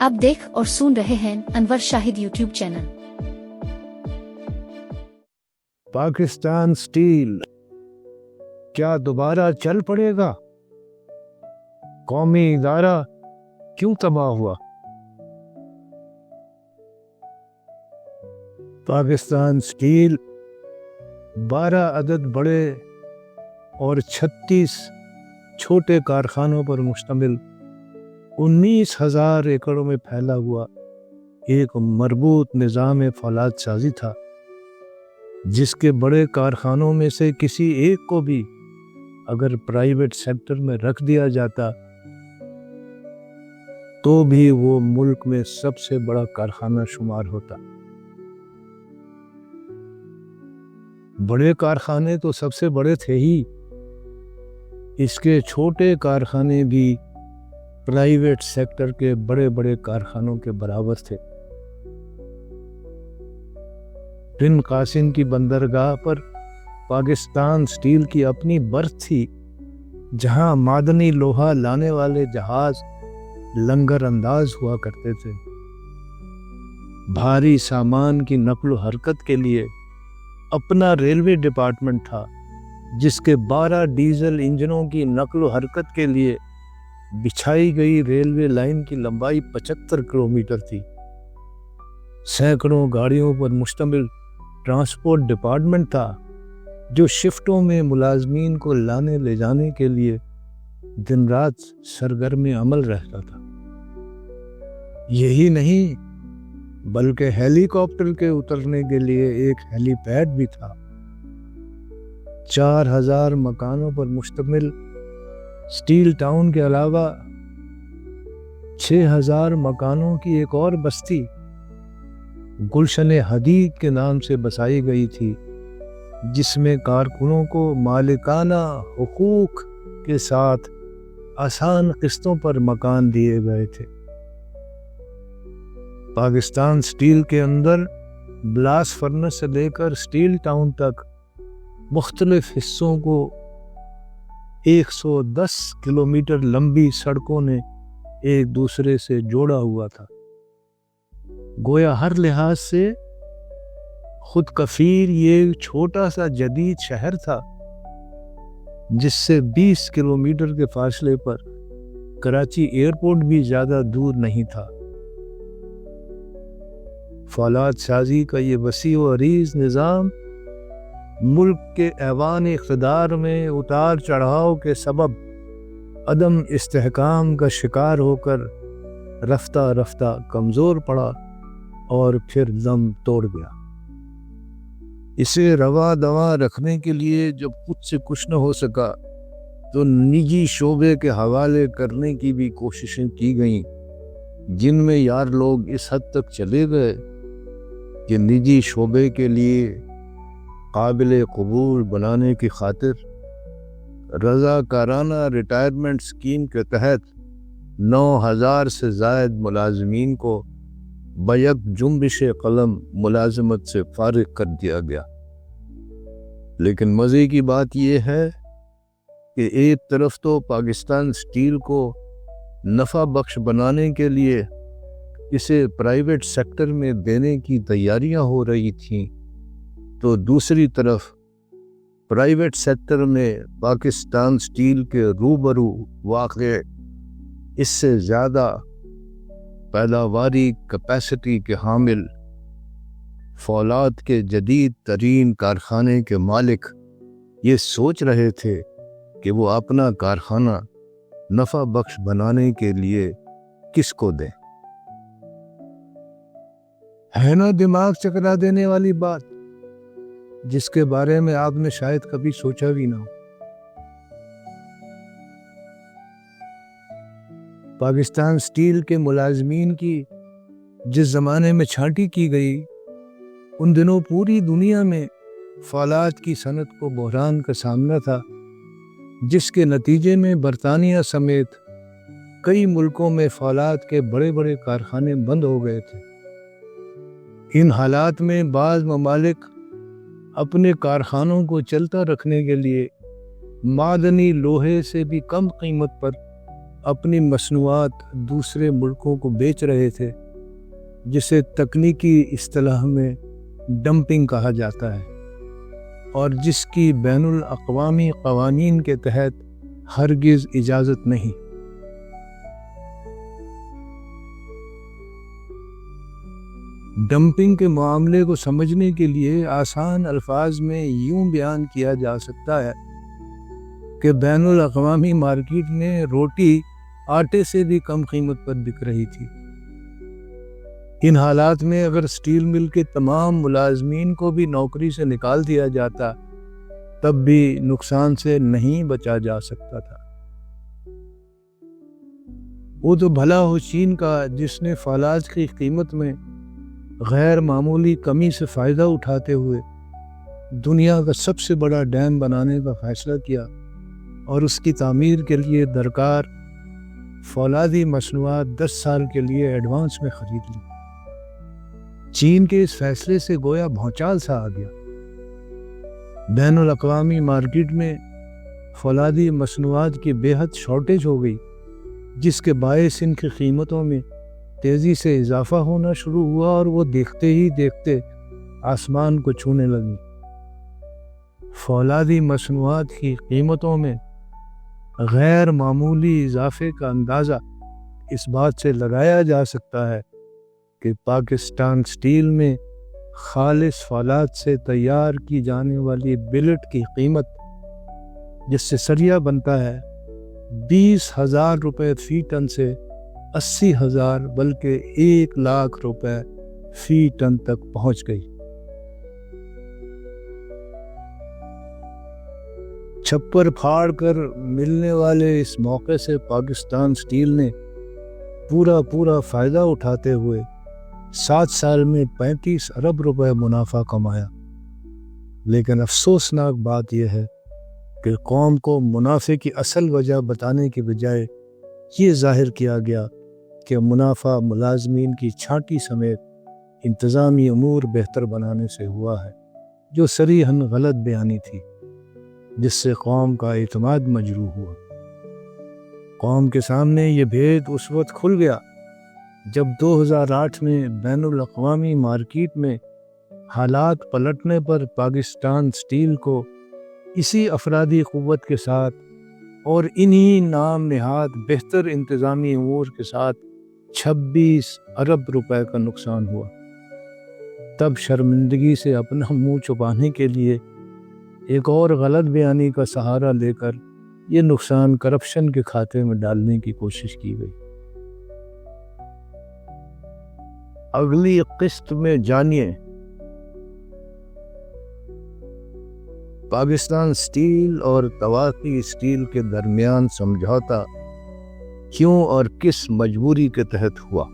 आप देख और सुन रहे हैं Anwar Shahid YouTube channel. Pakistan steel क्या दोबारा चल पड़ेगा? कौमी इदारा क्यों तबाह हुआ? पाकिस्तान स्टील 12 अदद बड़े और 36 छोटे कारखानों पर मुश्तमिल 19,000 एकड़ों में फैला हुआ एक मरबूत निज़ाम फौलाद साजी था, जिसके बड़े कारखानों में से किसी एक को भी अगर प्राइवेट सेक्टर में रख दिया जाता तो भी वो मुल्क में सबसे बड़ा कारखाना शुमार होता। बड़े कारखाने तो सबसे बड़े थे ही, इसके छोटे कारखाने भी प्राइवेट सेक्टर के बड़े बड़े कारखानों के बराबर थे। बिन कासिम की बंदरगाह पर पाकिस्तान स्टील की अपनी बर्थ थी, जहां मादनी लोहा लाने वाले जहाज लंगर अंदाज हुआ करते थे। भारी सामान की नकल हरकत के लिए अपना रेलवे डिपार्टमेंट था, जिसके 12 डीजल इंजनों की नकल हरकत के लिए बिछाई गई रेलवे लाइन की लंबाई 75 किलोमीटर थी। सैकड़ों गाड़ियों पर मुश्तमिल ट्रांसपोर्ट डिपार्टमेंट था, जो शिफ्टों में मुलाजमीन को लाने ले जाने के लिए दिन रात सरगर्म अमल रहता था। यही नहीं, बल्कि हेलीकॉप्टर के उतरने के लिए एक हेलीपैड भी था। 4,000 मकानों पर मुश्तमिल स्टील टाउन के अलावा 6,000 मकानों की एक और बस्ती गुलशन हदीद के नाम से बसाई गई थी, जिसमें कारकुनों को मालिकाना हुकूक के साथ आसान किस्तों पर मकान दिए गए थे। पाकिस्तान स्टील के अंदर ब्लास्ट फर्नेस से लेकर स्टील टाउन तक मुख्तलिफ हिस्सों को 110 किलोमीटर लंबी सड़कों ने एक दूसरे से जोड़ा हुआ था। गोया हर लिहाज से खुद कफीर ये छोटा सा जदीद शहर था, जिससे 20 किलोमीटर के फासले पर कराची एयरपोर्ट भी ज्यादा दूर नहीं था। फौलाद साजी का ये वसी व अरीज निज़ाम मुल्क के ऐवान इक़्तिदार में उतार चढ़ाव के सबब अदम इस्तेहकाम का शिकार होकर रफ्ता रफ्ता कमज़ोर पड़ा और फिर दम तोड़ गया। इसे रवा दवा रखने के लिए जब कुछ से कुछ न हो सका तो निजी शोबे के हवाले करने की भी कोशिशें की गईं, जिनमें यार लोग इस हद तक चले गए कि निजी शोबे के लिए काबिल कबूल बनाने की खातिर रज़ाकाराना रिटायरमेंट स्कीम के तहत 9,000 से ज़ायद मुलाजमीन को बैक जुम्बिश कलम मुलाजमत से फारिग कर दिया गया। लेकिन मज़े की बात यह है कि एक तरफ तो पाकिस्तान स्टील को नफ़ा बख्श बनाने के लिए इसे प्राइवेट सेक्टर में देने की तैयारियां हो रही थीं, तो दूसरी तरफ प्राइवेट सेक्टर में पाकिस्तान स्टील के रूबरू वाक़े इससे ज़्यादा पैदावारी कैपेसिटी के हामिल फौलाद के जदीद तरीन कारखाने के मालिक ये सोच रहे थे कि वो अपना कारखाना नफ़ा बख्श बनाने के लिए किसको दें। है ना दिमाग चकरा देने वाली बात, जिसके बारे में आपने शायद कभी सोचा भी ना हो। पाकिस्तान स्टील के मुलाजमीन की जिस ज़माने में छांटी की गई, उन दिनों पूरी दुनिया में फौलाद की सनत को बहरान का सामना था, जिसके नतीजे में बरतानिया समेत कई मुल्कों में फौलाद के बड़े बड़े कारखाने बंद हो गए थे। इन हालात में बाज़ ममालिक अपने कारखानों को चलता रखने के लिए मादनी लोहे से भी कम कीमत पर اپنی مصنوعات دوسرے ملکوں کو بیچ رہے تھے، جسے تکنیکی اصطلاح میں ڈمپنگ کہا جاتا ہے، اور جس کی بین الاقوامی قوانین کے تحت ہرگز اجازت نہیں۔ ڈمپنگ کے معاملے کو سمجھنے کے لیے آسان الفاظ میں یوں بیان کیا جا سکتا ہے کہ بین الاقوامی مارکیٹ میں روٹی آٹے سے بھی کم قیمت پر بک رہی تھی۔ ان حالات میں اگر سٹیل مل کے تمام ملازمین کو بھی نوکری سے نکال دیا جاتا تب بھی نقصان سے نہیں بچا جا سکتا تھا۔ وہ تو بھلا ہو چین کا، جس نے فولاد کی قیمت میں غیر معمولی کمی سے فائدہ اٹھاتے ہوئے دنیا کا سب سے بڑا ڈیم بنانے کا فیصلہ کیا اور اس کی تعمیر کے لیے درکار فولادی مصنوعات 10 سال کے لیے ایڈوانس میں خرید لی۔ چین کے اس فیصلے سے گویا بھونچال سا آ گیا۔ بین الاقوامی مارکیٹ میں فولادی مصنوعات کی بے حد شارٹیج ہو گئی، جس کے باعث ان کی قیمتوں میں تیزی سے اضافہ ہونا شروع ہوا اور وہ دیکھتے ہی دیکھتے آسمان کو چھونے لگی۔ فولادی مصنوعات کی قیمتوں میں غیر معمولی اضافے کا اندازہ اس بات سے لگایا جا سکتا ہے کہ پاکستان سٹیل میں خالص فولاد سے تیار کی جانے والی بلٹ کی قیمت، جس سے سریا بنتا ہے، 20,000 روپے فی ٹن سے 80,000 بلکہ 1,00,000 روپے فی ٹن تک پہنچ گئی۔ چھپر پھاڑ کر ملنے والے اس موقع سے پاکستان سٹیل نے پورا فائدہ اٹھاتے ہوئے 7 سال میں 35 ارب روپے منافع کمایا۔ لیکن افسوسناک بات یہ ہے کہ قوم کو منافع کی اصل وجہ بتانے کی بجائے یہ ظاہر کیا گیا کہ منافع ملازمین کی چھانٹی سمیت انتظامی امور بہتر بنانے سے ہوا ہے، جو صریحاً غلط بیانی تھی، جس سے قوم کا اعتماد مجروح ہوا۔ قوم کے سامنے یہ بھید اس وقت کھل گیا جب 2008 میں بین الاقوامی مارکیٹ میں حالات پلٹنے پر پاکستان سٹیل کو اسی افرادی قوت کے ساتھ اور انہی نام نہاد بہتر انتظامی امور کے ساتھ 26 ارب روپے کا نقصان ہوا۔ تب شرمندگی سے اپنا منہ چھپانے کے لیے ایک اور غلط بیانی کا سہارا لے کر یہ نقصان کرپشن کے کھاتے میں ڈالنے کی کوشش کی گئی۔ اگلی قسط میں جانیے پاکستان سٹیل اور تواقی سٹیل کے درمیان سمجھوتا کیوں اور کس مجبوری کے تحت ہوا۔